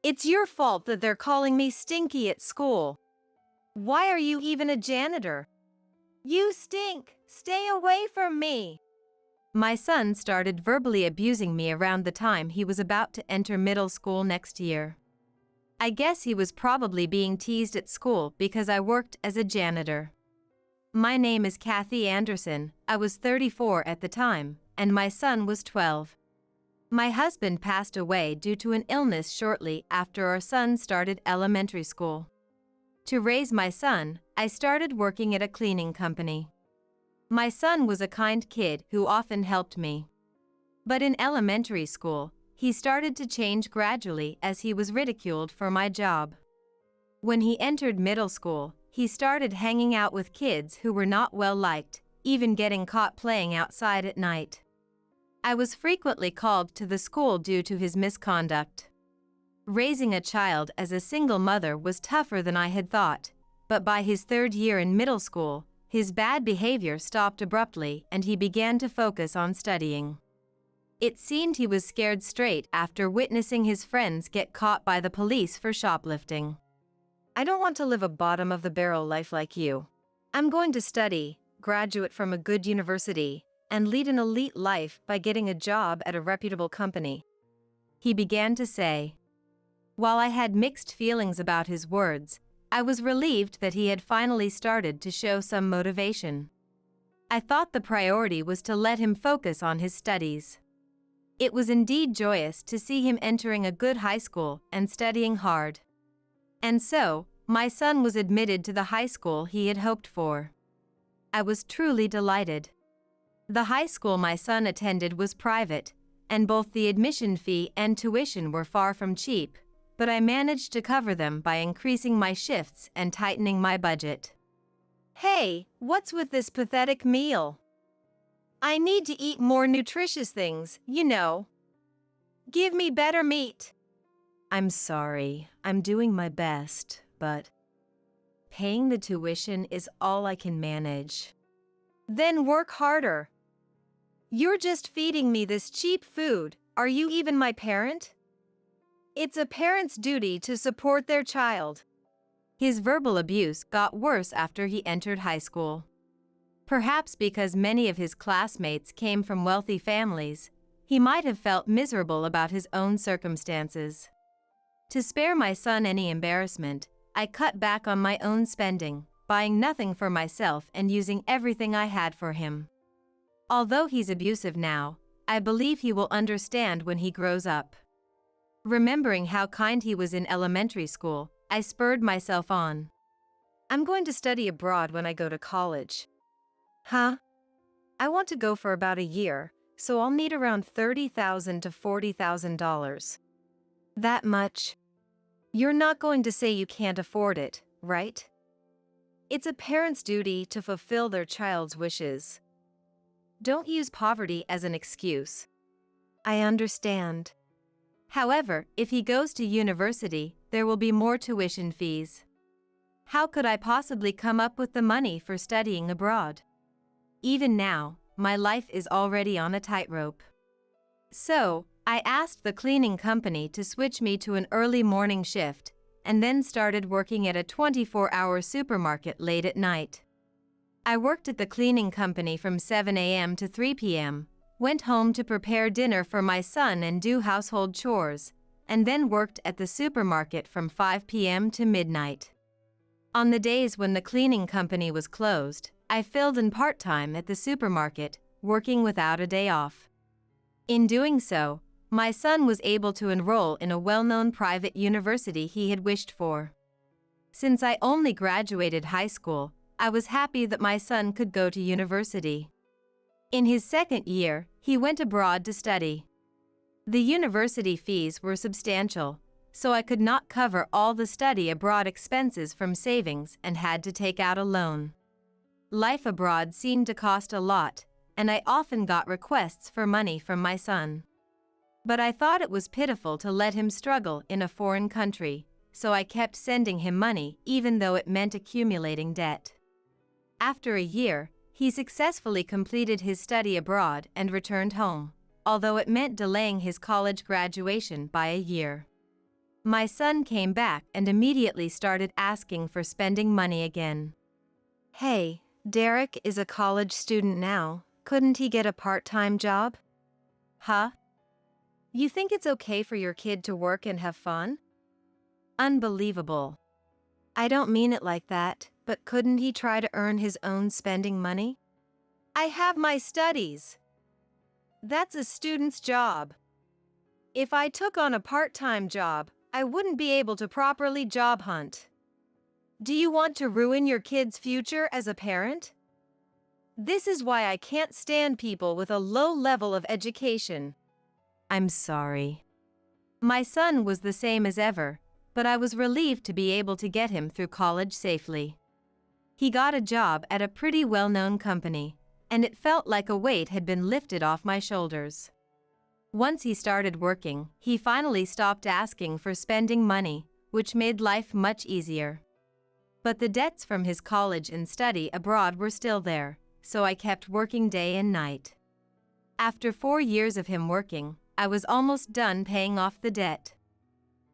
It's your fault that they're calling me stinky at school. Why are you even a janitor? You stink! Stay away from me! My son started verbally abusing me around the time he was about to enter middle school next year. I guess he was probably being teased at school because I worked as a janitor. My name is Kathy Anderson. I was 34 at the time, and my son was 12. My husband passed away due to an illness shortly after our son started elementary school. To raise my son, I started working at a cleaning company. My son was a kind kid who often helped me. But in elementary school, he started to change gradually as he was ridiculed for my job. When he entered middle school, he started hanging out with kids who were not well liked, even getting caught playing outside at night. I was frequently called to the school due to his misconduct. Raising a child as a single mother was tougher than I had thought, but by his third year in middle school, his bad behavior stopped abruptly and he began to focus on studying. It seemed he was scared straight after witnessing his friends get caught by the police for shoplifting. I don't want to live a bottom-of-the-barrel life like you. I'm going to study, graduate from a good university, and lead an elite life by getting a job at a reputable company, he began to say. While I had mixed feelings about his words, I was relieved that he had finally started to show some motivation. I thought the priority was to let him focus on his studies. It was indeed joyous to see him entering a good high school and studying hard. And so, my son was admitted to the high school he had hoped for. I was truly delighted. The high school my son attended was private, and both the admission fee and tuition were far from cheap, but I managed to cover them by increasing my shifts and tightening my budget. Hey, what's with this pathetic meal? I need to eat more nutritious things, you know. Give me better meat. I'm sorry, I'm doing my best, but paying the tuition is all I can manage. Then work harder. You're just feeding me this cheap food. Are you even my parent? It's a parent's duty to support their child. His verbal abuse got worse after he entered high school. Perhaps because many of his classmates came from wealthy families, he might have felt miserable about his own circumstances. To spare my son any embarrassment, I cut back on my own spending, buying nothing for myself and using everything I had for him. Although he's abusive now, I believe he will understand when he grows up. Remembering how kind he was in elementary school, I spurred myself on. I'm going to study abroad when I go to college. Huh? I want to go for about a year, so I'll need around $30,000 to $40,000. That much? You're not going to say you can't afford it, right? It's a parent's duty to fulfill their child's wishes. Don't use poverty as an excuse. I understand. However, if he goes to university, there will be more tuition fees. How could I possibly come up with the money for studying abroad? Even now, my life is already on a tightrope. So, I asked the cleaning company to switch me to an early morning shift, and then started working at a 24-hour supermarket late at night. I worked at the cleaning company from 7 a.m. to 3 p.m., went home to prepare dinner for my son and do household chores, and then worked at the supermarket from 5 p.m. to midnight. On the days when the cleaning company was closed, I filled in part-time at the supermarket, working without a day off. In doing so, my son was able to enroll in a well-known private university he had wished for. Since I only graduated high school, I was happy that my son could go to university. In his second year, he went abroad to study. The university fees were substantial, so I could not cover all the study abroad expenses from savings and had to take out a loan. Life abroad seemed to cost a lot, and I often got requests for money from my son. But I thought it was pitiful to let him struggle in a foreign country, so I kept sending him money even though it meant accumulating debt. After a year, he successfully completed his study abroad and returned home, although it meant delaying his college graduation by a year. My son came back and immediately started asking for spending money again. Hey, Derek is a college student now. Couldn't he get a part-time job? Huh? You think it's okay for your kid to work and have fun? Unbelievable. I don't mean it like that, but couldn't he try to earn his own spending money? I have my studies. That's a student's job. If I took on a part-time job, I wouldn't be able to properly job hunt. Do you want to ruin your kid's future as a parent? This is why I can't stand people with a low level of education. I'm sorry. My son was the same as ever, but I was relieved to be able to get him through college safely. He got a job at a pretty well-known company, and it felt like a weight had been lifted off my shoulders. Once he started working, he finally stopped asking for spending money, which made life much easier. But the debts from his college and study abroad were still there, so I kept working day and night. After 4 years of him working, I was almost done paying off the debt.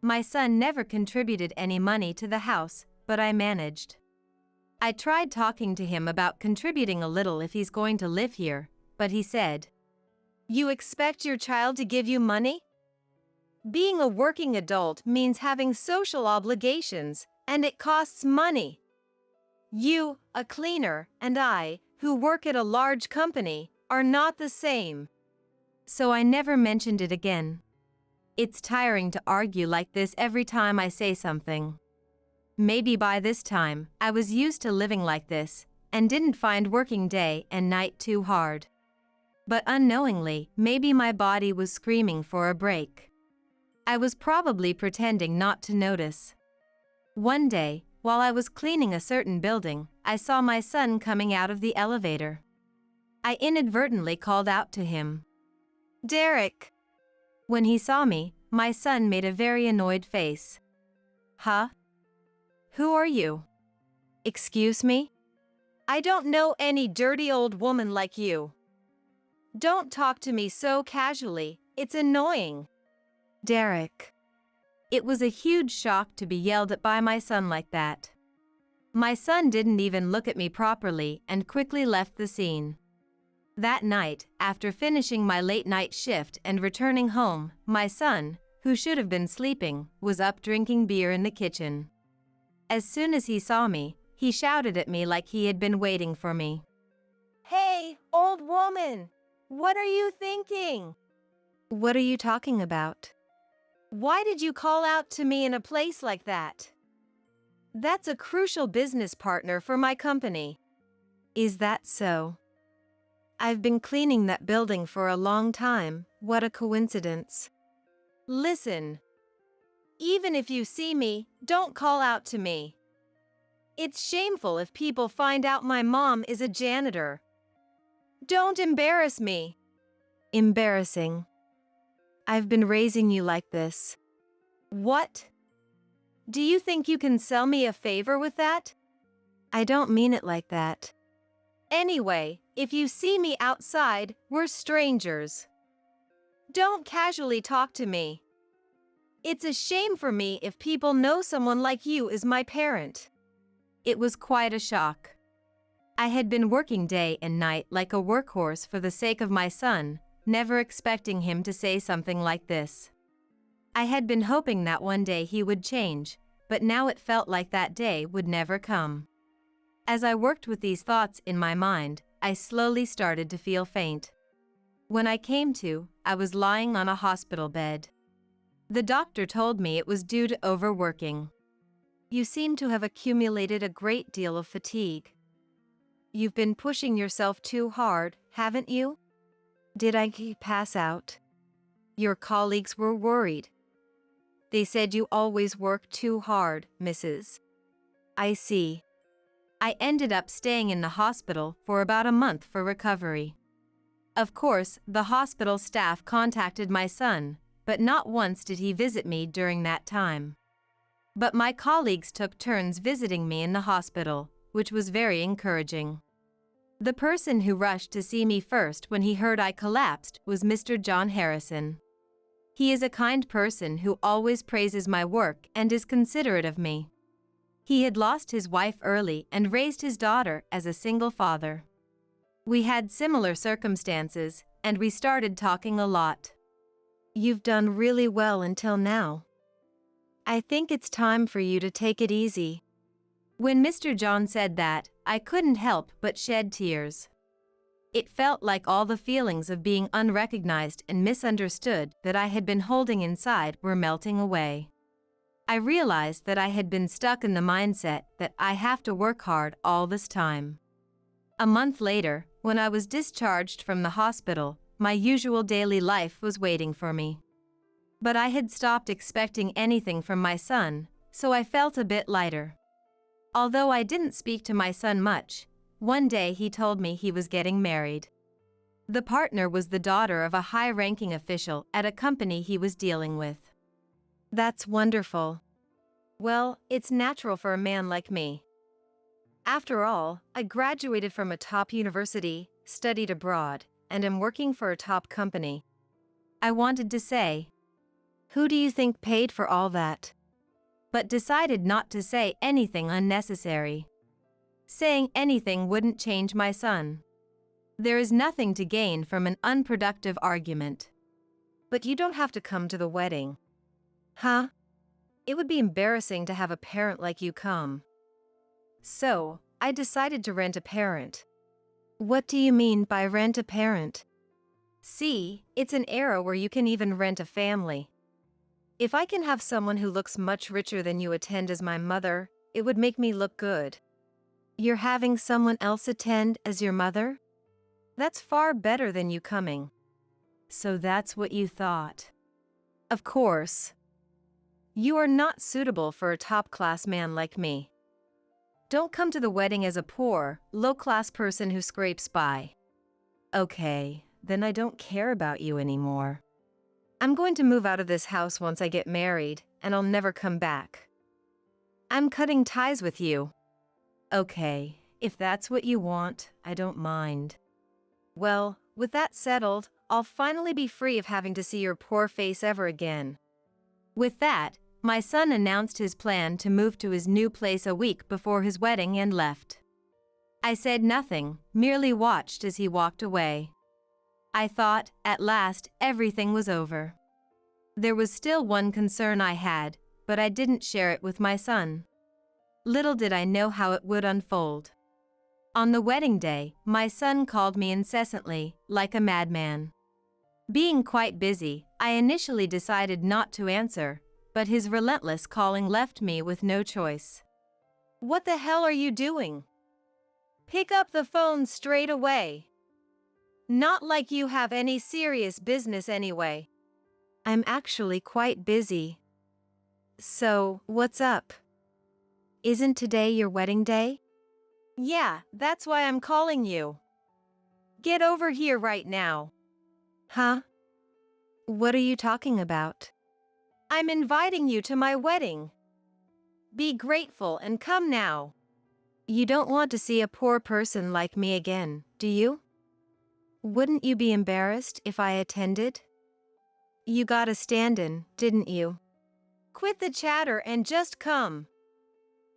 My son never contributed any money to the house, but I managed. I tried talking to him about contributing a little if he's going to live here, but he said, "You expect your child to give you money? Being a working adult means having social obligations, and it costs money. You, a cleaner, and I, who work at a large company, are not the same." So I never mentioned it again. It's tiring to argue like this every time I say something. Maybe by this time, I was used to living like this, and didn't find working day and night too hard. But unknowingly, maybe my body was screaming for a break. I was probably pretending not to notice. One day, while I was cleaning a certain building, I saw my son coming out of the elevator. I inadvertently called out to him, "Derek." When he saw me, my son made a very annoyed face. "Huh? Who are you?" "Excuse me? I don't know any dirty old woman like you. Don't talk to me so casually, it's annoying." Derek. It was a huge shock to be yelled at by my son like that. My son didn't even look at me properly and quickly left the scene. That night, after finishing my late-night shift and returning home, my son, who should have been sleeping, was up drinking beer in the kitchen. As soon as he saw me, he shouted at me like he had been waiting for me. "Hey, old woman! What are you thinking?" "What are you talking about? Why did you call out to me in a place like that? That's a crucial business partner for my company." "Is that so? I've been cleaning that building for a long time. What a coincidence." "Listen. Even if you see me, don't call out to me. It's shameful if people find out my mom is a janitor. Don't embarrass me." "Embarrassing? I've been raising you like this." "What? Do you think you can sell me a favor with that?" "I don't mean it like that." "Anyway, if you see me outside, we're strangers. Don't casually talk to me. It's a shame for me if people know someone like you is my parent." It was quite a shock. I had been working day and night like a workhorse for the sake of my son, never expecting him to say something like this. I had been hoping that one day he would change, but now it felt like that day would never come. As I worked with these thoughts in my mind, I slowly started to feel faint. When I came to, I was lying on a hospital bed. The doctor told me it was due to overworking. "You seem to have accumulated a great deal of fatigue. You've been pushing yourself too hard, haven't you? Did I pass out? Your colleagues were worried. They said you always work too hard, Mrs. I see." I ended up staying in the hospital for about a month for recovery. Of course, the hospital staff contacted my son, but not once did he visit me during that time. But my colleagues took turns visiting me in the hospital, which was very encouraging. The person who rushed to see me first when he heard I collapsed was Mr. John Harrison. He is a kind person who always praises my work and is considerate of me. He had lost his wife early and raised his daughter as a single father. We had similar circumstances, and we started talking a lot. You've done really well until now. I think it's time for you to take it easy. When Mr. John said that, I couldn't help but shed tears. It felt like all the feelings of being unrecognized and misunderstood that I had been holding inside were melting away. I realized that I had been stuck in the mindset that I have to work hard all this time. A month later, when I was discharged from the hospital, my usual daily life was waiting for me. But I had stopped expecting anything from my son, so I felt a bit lighter. Although I didn't speak to my son much, one day he told me he was getting married. The partner was the daughter of a high-ranking official at a company he was dealing with. That's wonderful. Well, it's natural for a man like me. After all, I graduated from a top university, studied abroad, and am working for a top company. I wanted to say, "Who do you think paid for all that?" But decided not to say anything unnecessary. Saying anything wouldn't change my son. There is nothing to gain from an unproductive argument. But you don't have to come to the wedding. Huh? It would be embarrassing to have a parent like you come. So, I decided to rent a parent. What do you mean by rent a parent? See, it's an era where you can even rent a family. If I can have someone who looks much richer than you attend as my mother, it would make me look good. You're having someone else attend as your mother? That's far better than you coming. So that's what you thought. Of course. You are not suitable for a top-class man like me. Don't come to the wedding as a poor, low-class person who scrapes by. Okay, then I don't care about you anymore. I'm going to move out of this house once I get married, and I'll never come back. I'm cutting ties with you. Okay, if that's what you want, I don't mind. Well, with that settled, I'll finally be free of having to see your poor face ever again. With that, my son announced his plan to move to his new place a week before his wedding and left. I said nothing, merely watched as he walked away. I thought, at last, everything was over. There was still one concern I had, but I didn't share it with my son. Little did I know how it would unfold. On the wedding day, my son called me incessantly, like a madman. Being quite busy, I initially decided not to answer, but his relentless calling left me with no choice. What the hell are you doing? Pick up the phone straight away. Not like you have any serious business anyway. I'm actually quite busy. So, what's up? Isn't today your wedding day? Yeah, that's why I'm calling you. Get over here right now. Huh? What are you talking about? I'm inviting you to my wedding. Be grateful and come now. You don't want to see a poor person like me again, do you? Wouldn't you be embarrassed if I attended? You got a stand-in, didn't you? Quit the chatter and just come.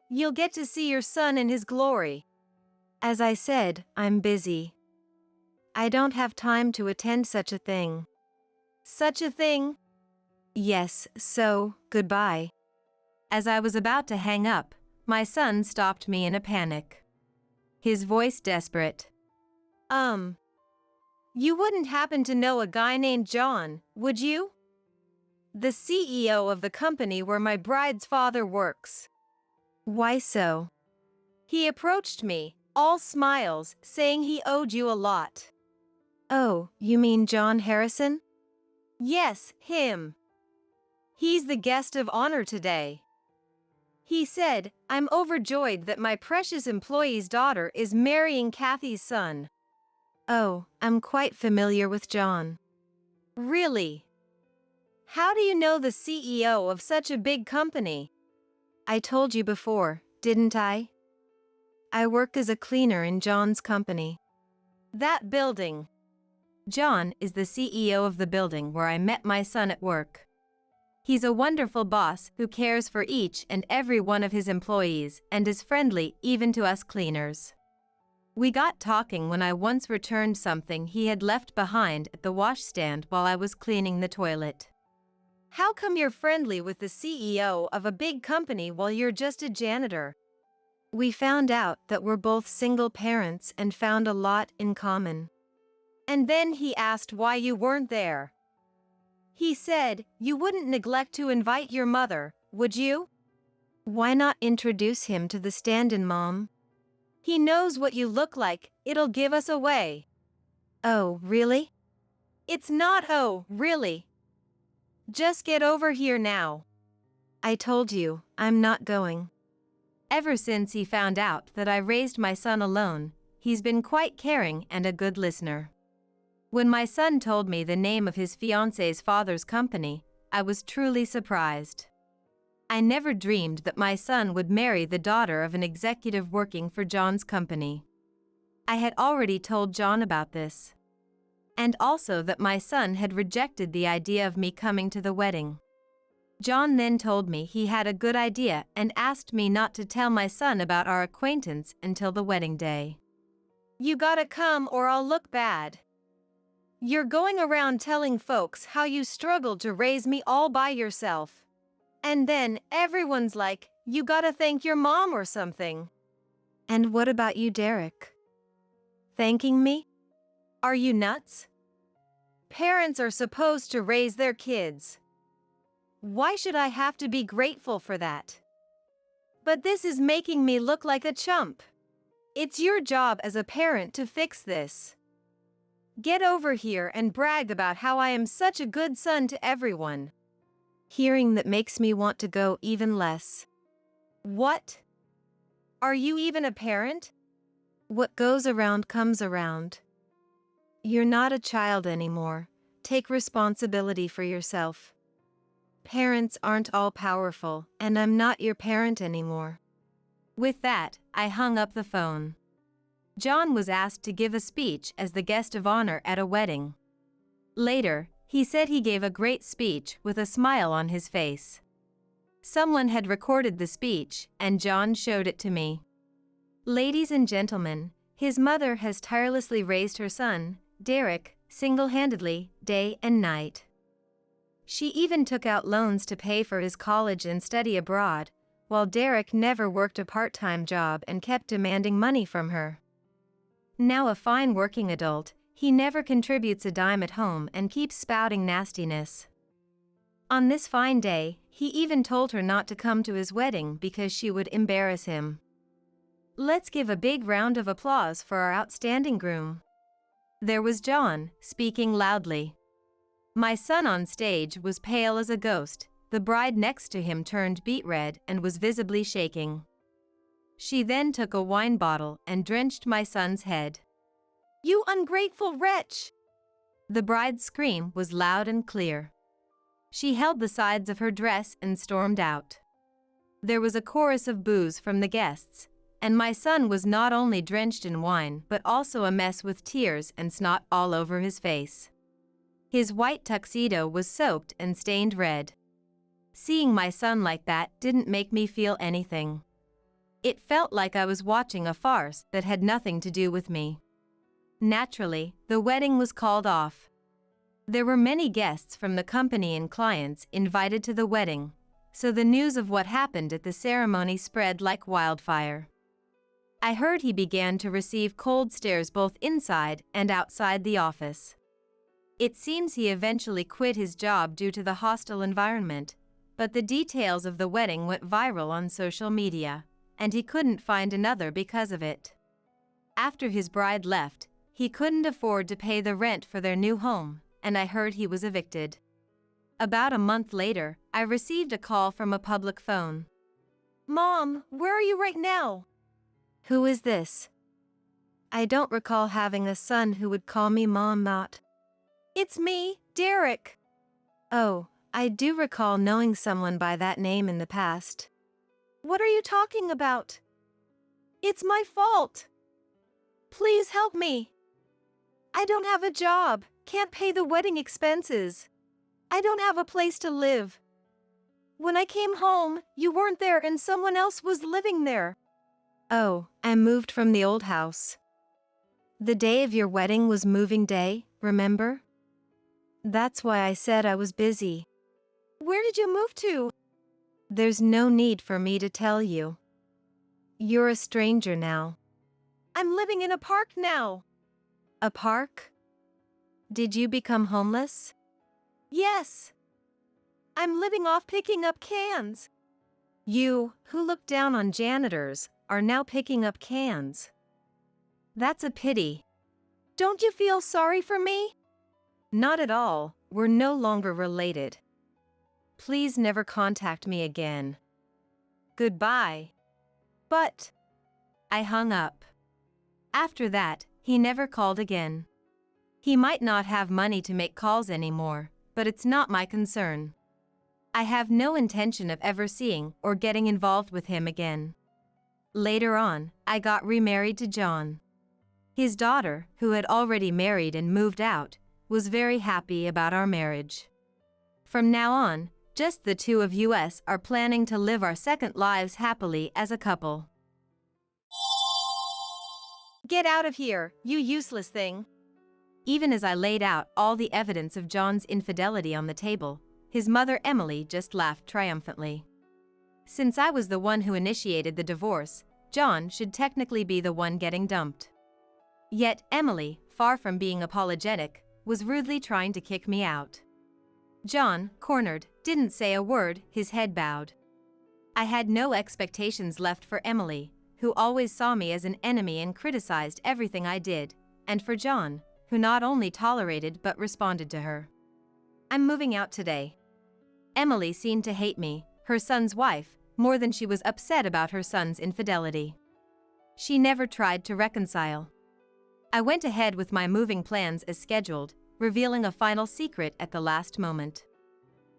You'll get to see your son in his glory. As I said, I'm busy. I don't have time to attend such a thing. Such a thing? Yes, so, goodbye. As I was about to hang up, my son stopped me in a panic. His voice desperate. You wouldn't happen to know a guy named John, would you? The CEO of the company where my bride's father works. Why so? He approached me, all smiles, saying he owed you a lot. Oh, you mean John Harrison? Yes, him. He's the guest of honor today. He said, I'm overjoyed that my precious employee's daughter is marrying Kathy's son. Oh, I'm quite familiar with John. Really? How do you know the CEO of such a big company? I told you before, didn't I? I work as a cleaner in John's company. That building. John is the CEO of the building where I met my son at work. He's a wonderful boss who cares for each and every one of his employees and is friendly even to us cleaners. We got talking when I once returned something he had left behind at the washstand while I was cleaning the toilet. How come you're friendly with the CEO of a big company while you're just a janitor? We found out that we're both single parents and found a lot in common. And then he asked why you weren't there. He said, you wouldn't neglect to invite your mother, would you? Why not introduce him to the stand-in mom? He knows what you look like, it'll give us away. Oh, really? It's not oh, really. Just get over here now. I told you, I'm not going. Ever since he found out that I raised my son alone, he's been quite caring and a good listener. When my son told me the name of his fiancé's father's company, I was truly surprised. I never dreamed that my son would marry the daughter of an executive working for John's company. I had already told John about this. And also that my son had rejected the idea of me coming to the wedding. John then told me he had a good idea and asked me not to tell my son about our acquaintance until the wedding day. You gotta come or I'll look bad. You're going around telling folks how you struggled to raise me all by yourself. And then everyone's like, you gotta thank your mom or something. And what about you, Derek? Thanking me? Are you nuts? Parents are supposed to raise their kids. Why should I have to be grateful for that? But this is making me look like a chump. It's your job as a parent to fix this. Get over here and brag about how I am such a good son to everyone. Hearing that makes me want to go even less. What? Are you even a parent? What goes around comes around. You're not a child anymore. Take responsibility for yourself. Parents aren't all powerful, and I'm not your parent anymore. With that, I hung up the phone. John was asked to give a speech as the guest of honor at a wedding. Later, he said he gave a great speech with a smile on his face. Someone had recorded the speech, and John showed it to me. Ladies and gentlemen, his mother has tirelessly raised her son, Derek, single-handedly, day and night. She even took out loans to pay for his college and study abroad, while Derek never worked a part-time job and kept demanding money from her. Now a fine working adult, he never contributes a dime at home and keeps spouting nastiness. On this fine day, he even told her not to come to his wedding because she would embarrass him. Let's give a big round of applause for our outstanding groom. There was John, speaking loudly. My son on stage was pale as a ghost. The bride next to him turned beet red and was visibly shaking. She then took a wine bottle and drenched my son's head. You ungrateful wretch! The bride's scream was loud and clear. She held the sides of her dress and stormed out. There was a chorus of boos from the guests, and my son was not only drenched in wine but also a mess with tears and snot all over his face. His white tuxedo was soaked and stained red. Seeing my son like that didn't make me feel anything. It felt like I was watching a farce that had nothing to do with me. Naturally, the wedding was called off. There were many guests from the company and clients invited to the wedding, so the news of what happened at the ceremony spread like wildfire. I heard he began to receive cold stares both inside and outside the office. It seems he eventually quit his job due to the hostile environment, but the details of the wedding went viral on social media, and he couldn't find another because of it. After his bride left, he couldn't afford to pay the rent for their new home, and I heard he was evicted. About a month later, I received a call from a public phone. Mom, where are you right now? Who is this? I don't recall having a son who would call me Mom, not. It's me, Derek. Oh, I do recall knowing someone by that name in the past. What are you talking about? It's my fault. Please help me. I don't have a job, Can't pay the wedding expenses. I don't have a place to live. When I came home, you weren't there and someone else was living there. Oh, I moved from the old house. The day of your wedding was moving day, remember? That's why I said I was busy. Where did you move to? There's no need for me to tell you. You're a stranger now. I'm living in a park now. A park? Did you become homeless? Yes. I'm living off picking up cans. You, who look down on janitors, are now picking up cans. That's a pity. Don't you feel sorry for me? Not at all. We're no longer related. Please never contact me again. Goodbye. But I hung up. After that, he never called again. He might not have money to make calls anymore, but it's not my concern. I have no intention of ever seeing or getting involved with him again. Later on, I got remarried to John. His daughter, who had already married and moved out, was very happy about our marriage. From now on, just the two of us are planning to live our second lives happily as a couple. Get out of here, you useless thing. Even as I laid out all the evidence of John's infidelity on the table, his mother Emily just laughed triumphantly. Since I was the one who initiated the divorce, John should technically be the one getting dumped. Yet Emily, far from being apologetic, was rudely trying to kick me out. John, cornered, didn't say a word, his head bowed. I had no expectations left for Emily, who always saw me as an enemy and criticized everything I did, and for John, who not only tolerated but responded to her. I'm moving out today. Emily seemed to hate me, her son's wife, more than she was upset about her son's infidelity. She never tried to reconcile. I went ahead with my moving plans as scheduled, revealing a final secret at the last moment.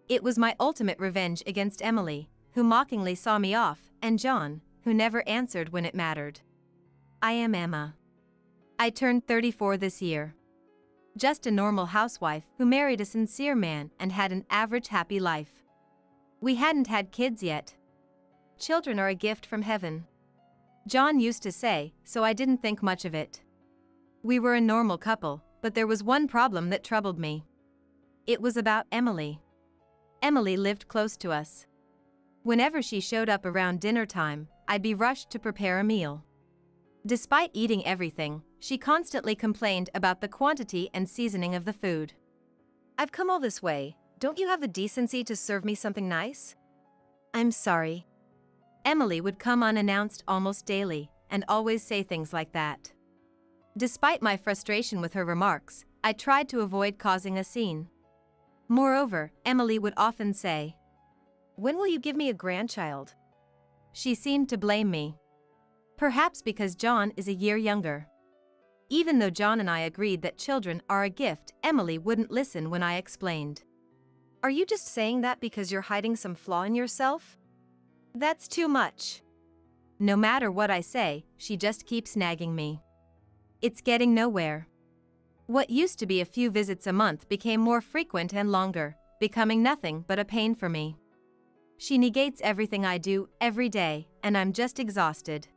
It was my ultimate revenge against Emily, who mockingly saw me off, and John, who never answered when it mattered. I am Emma. I turned 34 this year. Just a normal housewife who married a sincere man and had an average happy life. We hadn't had kids yet. Children are a gift from heaven. John used to say, so I didn't think much of it. We were a normal couple, but there was one problem that troubled me. It was about Emily. Emily lived close to us. Whenever she showed up around dinner time, I'd be rushed to prepare a meal. Despite eating everything, she constantly complained about the quantity and seasoning of the food. I've come all this way. Don't you have the decency to serve me something nice? I'm sorry. Emily would come unannounced almost daily, and always say things like that. Despite my frustration with her remarks, I tried to avoid causing a scene. Moreover, Emily would often say, "When will you give me a grandchild?" She seemed to blame me. Perhaps because John is a year younger. Even though John and I agreed that children are a gift, Emily wouldn't listen when I explained. Are you just saying that because you're hiding some flaw in yourself? That's too much. No matter what I say, she just keeps nagging me. It's getting nowhere. What used to be a few visits a month became more frequent and longer, becoming nothing but a pain for me. She negates everything I do every day, and I'm just exhausted.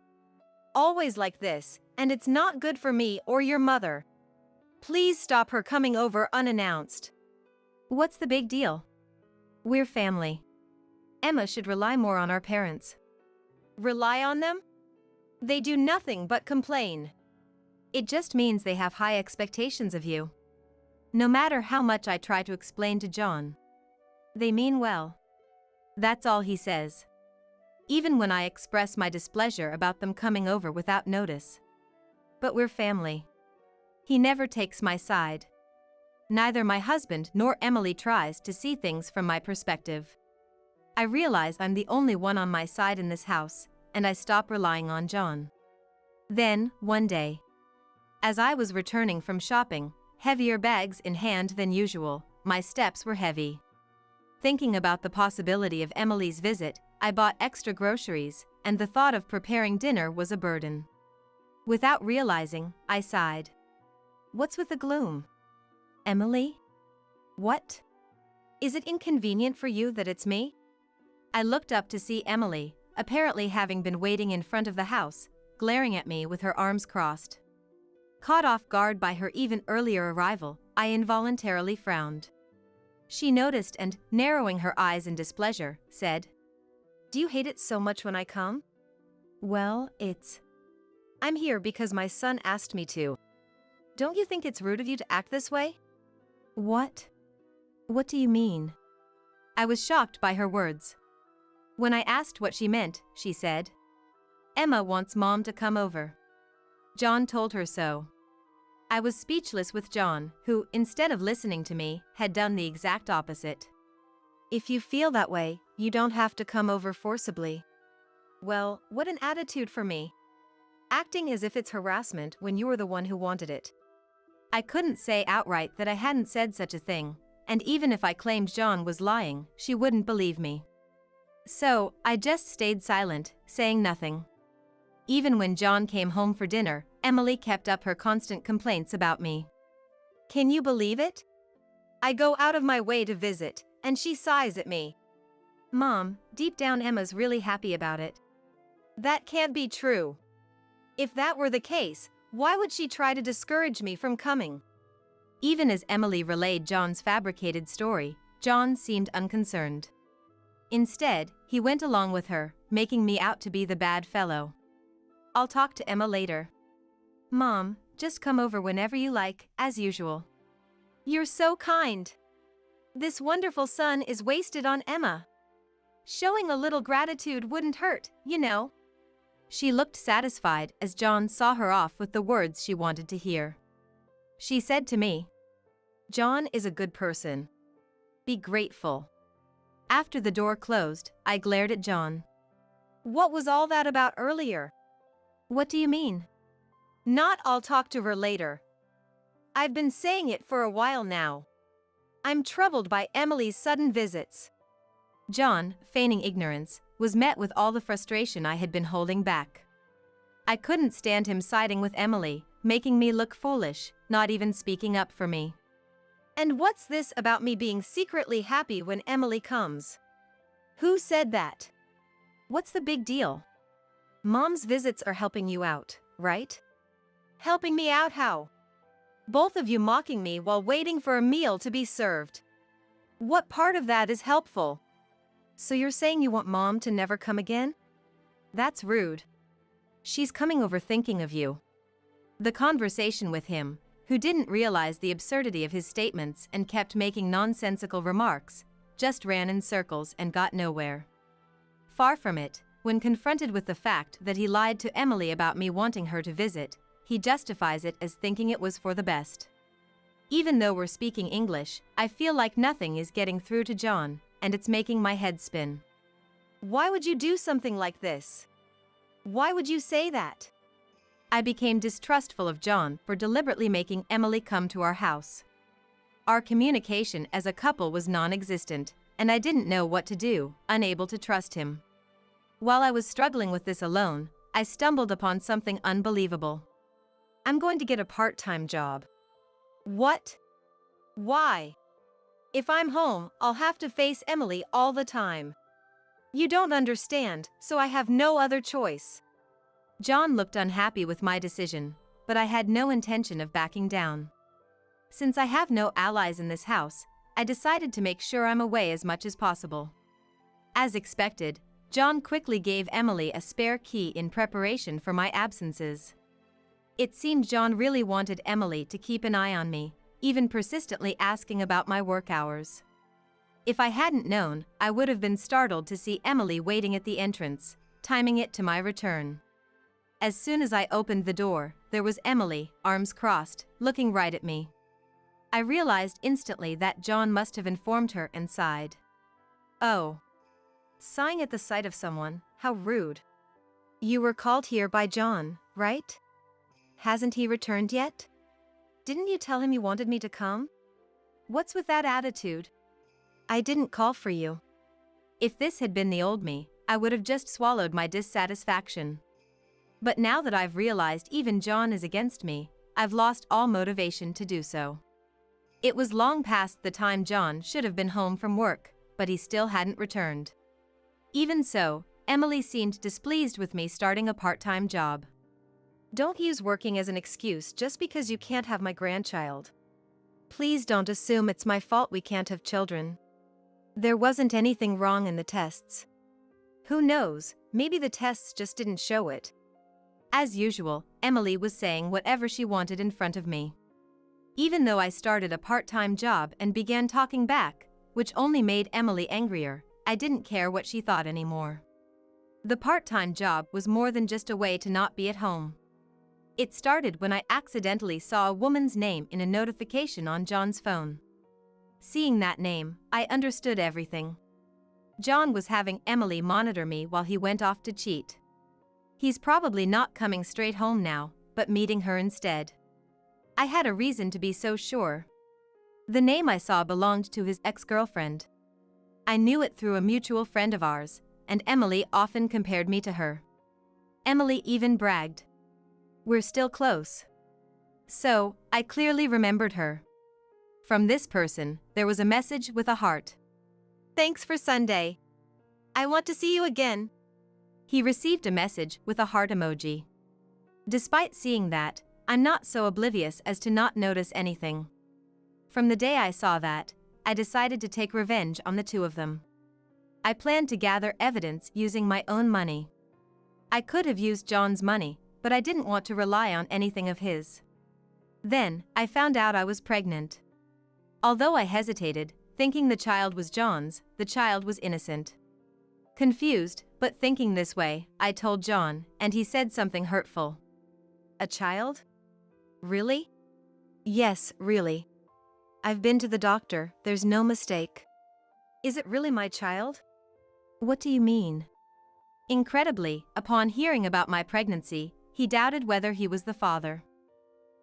Always like this, and it's not good for me or your mother. Please stop her coming over unannounced. What's the big deal? We're family. Emma should rely more on our parents. Rely on them? They do nothing but complain. It just means they have high expectations of you. No matter how much I try to explain to John. They mean well. That's all he says. Even when I express my displeasure about them coming over without notice. But we're family. He never takes my side. Neither my husband nor Emily tries to see things from my perspective. I realize I'm the only one on my side in this house, and I stop relying on John. Then, one day, as I was returning from shopping, heavier bags in hand than usual, my steps were heavy. Thinking about the possibility of Emily's visit, I bought extra groceries, and the thought of preparing dinner was a burden. Without realizing, I sighed. What's with the gloom? Emily? What? Is it inconvenient for you that it's me? I looked up to see Emily, apparently having been waiting in front of the house, glaring at me with her arms crossed. Caught off guard by her even earlier arrival, I involuntarily frowned. She noticed and, narrowing her eyes in displeasure, said, "Do you hate it so much when I come?" "Well, I'm here because my son asked me to. Don't you think it's rude of you to act this way?" "What? What do you mean?" I was shocked by her words. When I asked what she meant, she said, "Emma wants Mom to come over. John told her so." I was speechless with John, who, instead of listening to me, had done the exact opposite. "If you feel that way, you don't have to come over forcibly." Well, what an attitude for me. Acting as if it's harassment when you were the one who wanted it. I couldn't say outright that I hadn't said such a thing, and even if I claimed John was lying, she wouldn't believe me. So, I just stayed silent, saying nothing. Even when John came home for dinner, Emily kept up her constant complaints about me. Can you believe it? I go out of my way to visit, and she sighs at me. Mom, deep down Emma's really happy about it. That can't be true. If that were the case, why would she try to discourage me from coming? Even as Emily relayed John's fabricated story, John seemed unconcerned. Instead, he went along with her, making me out to be the bad fellow. I'll talk to Emma later. Mom, just come over whenever you like, as usual. You're so kind. This wonderful son is wasted on Emma. Showing a little gratitude wouldn't hurt, you know. She looked satisfied as John saw her off with the words she wanted to hear. She said to me, "John is a good person. Be grateful." After the door closed, I glared at John. What was all that about earlier? What do you mean? Not I'll talk to her later. I've been saying it for a while now. I'm troubled by Emily's sudden visits. John, feigning ignorance, was met with all the frustration I had been holding back. I couldn't stand him siding with Emily, making me look foolish, not even speaking up for me. And what's this about me being secretly happy when Emily comes? Who said that? What's the big deal? Mom's visits are helping you out, right? Helping me out how? Both of you mocking me while waiting for a meal to be served. What part of that is helpful? So you're saying you want Mom to never come again? That's rude. She's coming over thinking of you. The conversation with him, who didn't realize the absurdity of his statements and kept making nonsensical remarks, just ran in circles and got nowhere. Far from it, when confronted with the fact that he lied to Emily about me wanting her to visit, he justifies it as thinking it was for the best. Even though we're speaking English, I feel like nothing is getting through to John, and it's making my head spin. Why would you do something like this? Why would you say that? I became distrustful of John for deliberately making Emily come to our house. Our communication as a couple was non-existent, and I didn't know what to do, unable to trust him. While I was struggling with this alone, I stumbled upon something unbelievable. I'm going to get a part-time job. What? Why? If I'm home, I'll have to face Emily all the time. You don't understand, so I have no other choice. John looked unhappy with my decision, but I had no intention of backing down. Since I have no allies in this house, I decided to make sure I'm away as much as possible. As expected, John quickly gave Emily a spare key in preparation for my absences. It seemed John really wanted Emily to keep an eye on me, even persistently asking about my work hours. If I hadn't known, I would have been startled to see Emily waiting at the entrance, timing it to my return. As soon as I opened the door, there was Emily, arms crossed, looking right at me. I realized instantly that John must have informed her and sighed. Oh. Sighing at the sight of someone, how rude. You were called here by John, right? Hasn't he returned yet? Didn't you tell him you wanted me to come? What's with that attitude? I didn't call for you. If this had been the old me, I would have just swallowed my dissatisfaction. But now that I've realized even John is against me, I've lost all motivation to do so. It was long past the time John should have been home from work, but he still hadn't returned. Even so, Emily seemed displeased with me starting a part-time job. Don't use working as an excuse just because you can't have my grandchild. Please don't assume it's my fault we can't have children. There wasn't anything wrong in the tests. Who knows, maybe the tests just didn't show it. As usual, Emily was saying whatever she wanted in front of me. Even though I started a part-time job and began talking back, which only made Emily angrier, I didn't care what she thought anymore. The part-time job was more than just a way to not be at home. It started when I accidentally saw a woman's name in a notification on John's phone. Seeing that name, I understood everything. John was having Emily monitor me while he went off to cheat. He's probably not coming straight home now, but meeting her instead. I had a reason to be so sure. The name I saw belonged to his ex-girlfriend. I knew it through a mutual friend of ours, and Emily often compared me to her. Emily even bragged. We're still close. So, I clearly remembered her. From this person, there was a message with a heart. Thanks for Sunday. I want to see you again. He received a message with a heart emoji. Despite seeing that, I'm not so oblivious as to not notice anything. From the day I saw that, I decided to take revenge on the two of them. I planned to gather evidence using my own money. I could have used John's money, but I didn't want to rely on anything of his. Then, I found out I was pregnant. Although I hesitated, thinking the child was John's, the child was innocent. Confused, but thinking this way, I told John, and he said something hurtful. A child? Really? Yes, really. I've been to the doctor, there's no mistake. Is it really my child? What do you mean? Incredibly, upon hearing about my pregnancy, he doubted whether he was the father.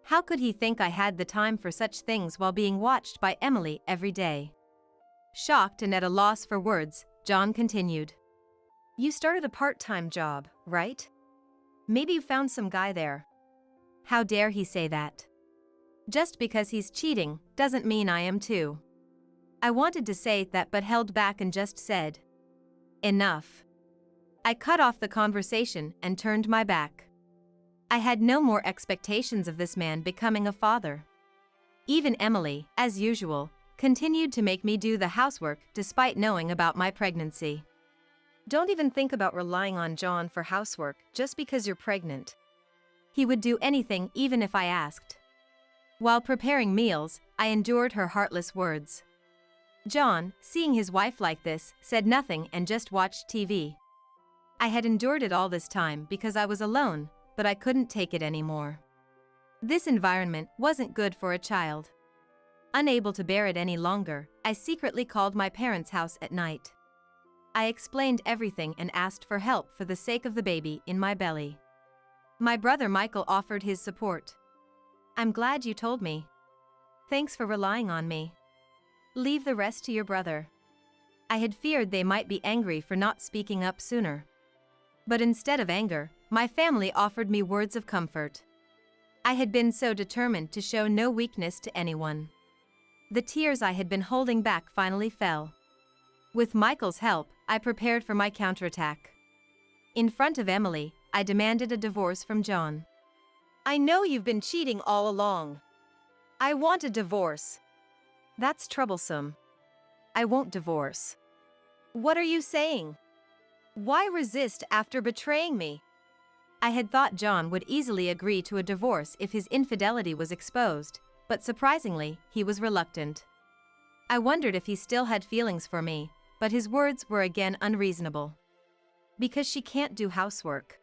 How could he think I had the time for such things while being watched by Emily every day? Shocked and at a loss for words, John continued. You started a part-time job, right? Maybe you found some guy there. How dare he say that? Just because he's cheating doesn't mean I am too. I wanted to say that but held back and just said, enough. I cut off the conversation and turned my back. I had no more expectations of this man becoming a father. Even Emily, as usual, continued to make me do the housework despite knowing about my pregnancy. Don't even think about relying on John for housework just because you're pregnant. He would do anything even if I asked. While preparing meals, I endured her heartless words. John, seeing his wife like this, said nothing and just watched TV. I had endured it all this time because I was alone, but I couldn't take it anymore. This environment wasn't good for a child. Unable to bear it any longer, I secretly called my parents' house at night. I explained everything and asked for help for the sake of the baby in my belly. My brother Michael offered his support. I'm glad you told me. Thanks for relying on me. Leave the rest to your brother. I had feared they might be angry for not speaking up sooner. But instead of anger, my family offered me words of comfort. I had been so determined to show no weakness to anyone. The tears I had been holding back finally fell. With Michael's help, I prepared for my counterattack. In front of Emily, I demanded a divorce from John. I know you've been cheating all along. I want a divorce. That's troublesome. I won't divorce. What are you saying? Why resist after betraying me? I had thought John would easily agree to a divorce if his infidelity was exposed, but surprisingly, he was reluctant. I wondered if he still had feelings for me, but his words were again unreasonable. Because she can't do housework.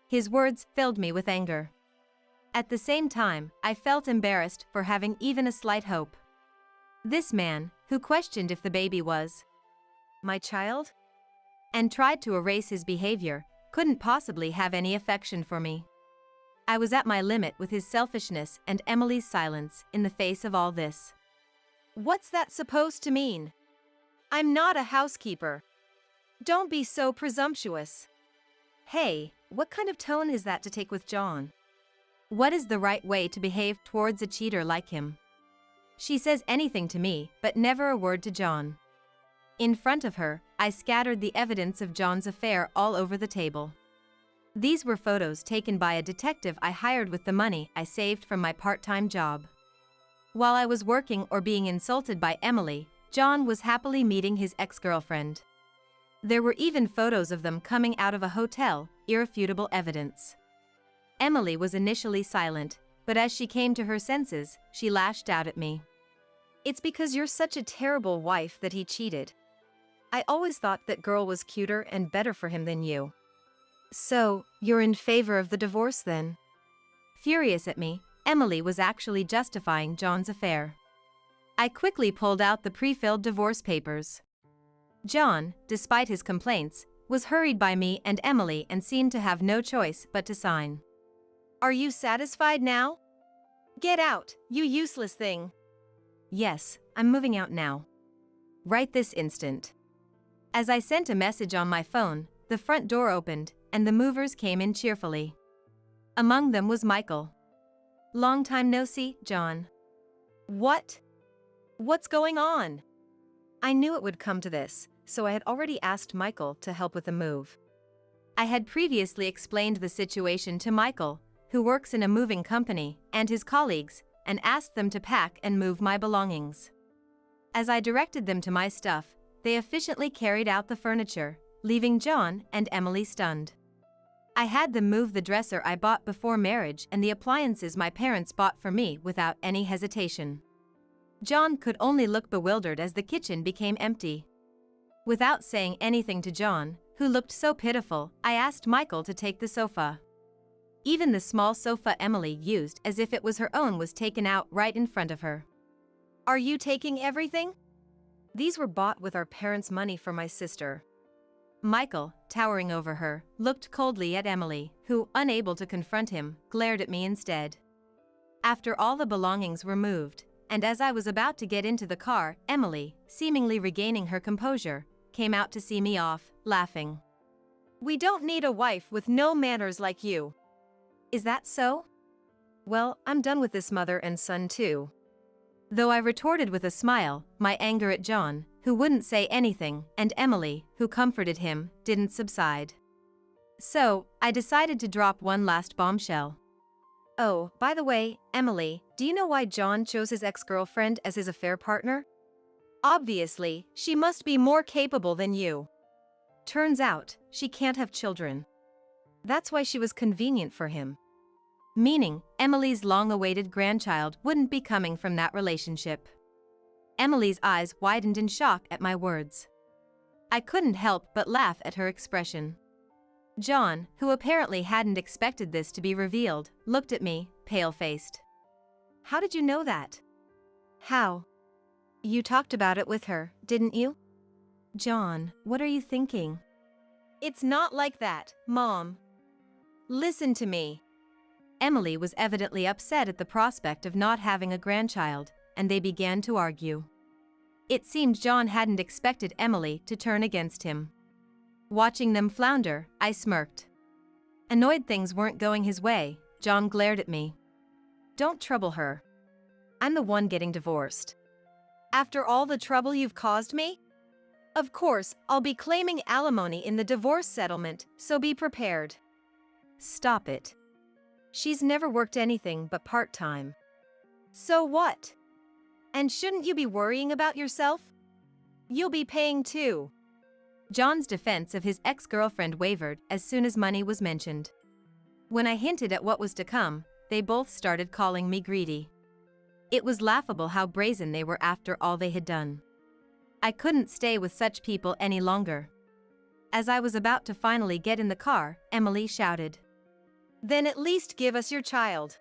His words filled me with anger. At the same time, I felt embarrassed for having even a slight hope. This man, who questioned if the baby was my child, and tried to erase his behavior, couldn't possibly have any affection for me. I was at my limit with his selfishness and Emily's silence in the face of all this. What's that supposed to mean? I'm not a housekeeper. Don't be so presumptuous. Hey, what kind of tone is that to take with John? What is the right way to behave towards a cheater like him? She says anything to me, but never a word to John. In front of her, I scattered the evidence of John's affair all over the table. These were photos taken by a detective I hired with the money I saved from my part-time job. While I was working or being insulted by Emily, John was happily meeting his ex-girlfriend. There were even photos of them coming out of a hotel, irrefutable evidence. Emily was initially silent, but as she came to her senses, she lashed out at me. "It's because you're such a terrible wife that he cheated. I always thought that girl was cuter and better for him than you. So, you're in favor of the divorce then?" Furious at me, Emily was actually justifying John's affair. I quickly pulled out the pre-filled divorce papers. John, despite his complaints, was hurried by me and Emily and seemed to have no choice but to sign. "Are you satisfied now? Get out, you useless thing." "Yes, I'm moving out now. Right this instant." As I sent a message on my phone, the front door opened, and the movers came in cheerfully. Among them was Michael. "Long time no see, John." "What? What's going on?" I knew it would come to this, so I had already asked Michael to help with the move. I had previously explained the situation to Michael, who works in a moving company, and his colleagues, and asked them to pack and move my belongings. As I directed them to my stuff, they efficiently carried out the furniture, leaving John and Emily stunned. I had them move the dresser I bought before marriage and the appliances my parents bought for me without any hesitation. John could only look bewildered as the kitchen became empty. Without saying anything to John, who looked so pitiful, I asked Michael to take the sofa. Even the small sofa Emily used as if it was her own was taken out right in front of her. "Are you taking everything? These were bought with our parents' money for my sister." Michael, towering over her, looked coldly at Emily, who, unable to confront him, glared at me instead. After all the belongings were moved, and as I was about to get into the car, Emily, seemingly regaining her composure, came out to see me off, laughing. "We don't need a wife with no manners like you." "Is that so? Well, I'm done with this mother and son too." Though I retorted with a smile, my anger at John, who wouldn't say anything, and Emily, who comforted him, didn't subside. So, I decided to drop one last bombshell. "Oh, by the way, Emily, do you know why John chose his ex-girlfriend as his affair partner? Obviously, she must be more capable than you. Turns out, she can't have children. That's why she was convenient for him." Meaning, Emily's long-awaited grandchild wouldn't be coming from that relationship. Emily's eyes widened in shock at my words. I couldn't help but laugh at her expression. John, who apparently hadn't expected this to be revealed, looked at me, pale-faced. "How did you know that?" "How? You talked about it with her, didn't you?" "John, what are you thinking?" "It's not like that, Mom. Listen to me." Emily was evidently upset at the prospect of not having a grandchild, and they began to argue. It seemed John hadn't expected Emily to turn against him. Watching them flounder, I smirked. Annoyed things weren't going his way, John glared at me. "Don't trouble her. I'm the one getting divorced. After all the trouble you've caused me? Of course, I'll be claiming alimony in the divorce settlement, so be prepared." "Stop it. She's never worked anything but part-time." "So what? And shouldn't you be worrying about yourself? You'll be paying too." John's defense of his ex-girlfriend wavered as soon as money was mentioned. When I hinted at what was to come, they both started calling me greedy. It was laughable how brazen they were after all they had done. I couldn't stay with such people any longer. As I was about to finally get in the car, Emily shouted, "Then at least give us your child.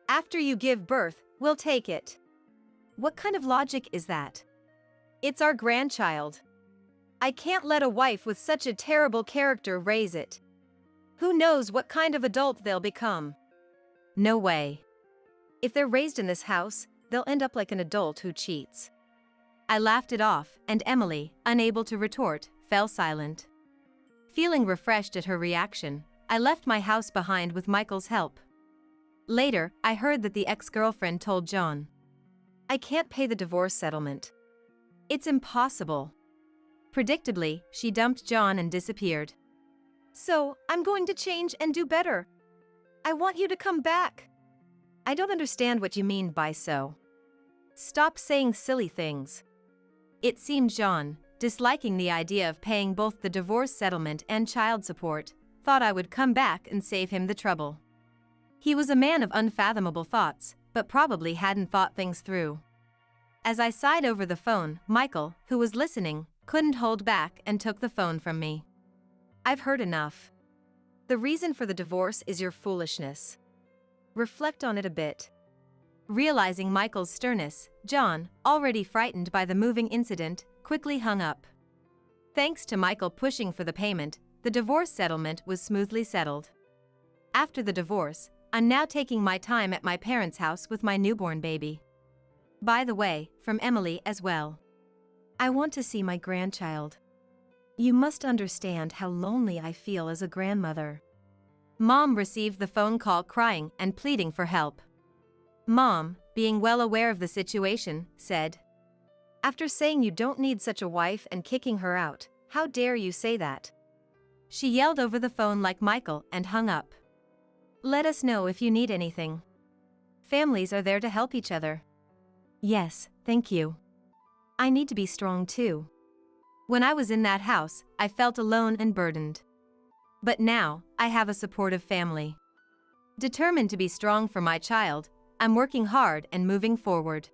After you give birth, we'll take it." What kind of logic is that? It's our grandchild. I can't let a wife with such a terrible character raise it. Who knows what kind of adult they'll become? No way. If they're raised in this house, they'll end up like an adult who cheats. I laughed it off, and Emily, unable to retort, fell silent. Feeling refreshed at her reaction, I left my house behind with Michael's help. Later, I heard that the ex-girlfriend told John, I can't pay the divorce settlement. It's impossible. Predictably, she dumped John and disappeared. So, I'm going to change and do better. I want you to come back. I don't understand what you mean by so. Stop saying silly things. It seemed John, disliking the idea of paying both the divorce settlement and child support, thought I would come back and save him the trouble. He was a man of unfathomable thoughts, but probably hadn't thought things through. As I sighed over the phone, Michael, who was listening, couldn't hold back and took the phone from me. I've heard enough. The reason for the divorce is your foolishness. Reflect on it a bit. Realizing Michael's sternness, John, already frightened by the moving incident, quickly hung up. Thanks to Michael pushing for the payment, the divorce settlement was smoothly settled. After the divorce, I'm now taking my time at my parents' house with my newborn baby. By the way, from Emily as well. I want to see my grandchild. You must understand how lonely I feel as a grandmother. Mom received the phone call crying and pleading for help. Mom, being well aware of the situation, said, "After saying you don't need such a wife and kicking her out, how dare you say that?" She yelled over the phone like Michael and hung up. Let us know if you need anything. Families are there to help each other. Yes, thank you. I need to be strong too. When I was in that house, I felt alone and burdened. But now, I have a supportive family. Determined to be strong for my child, I'm working hard and moving forward.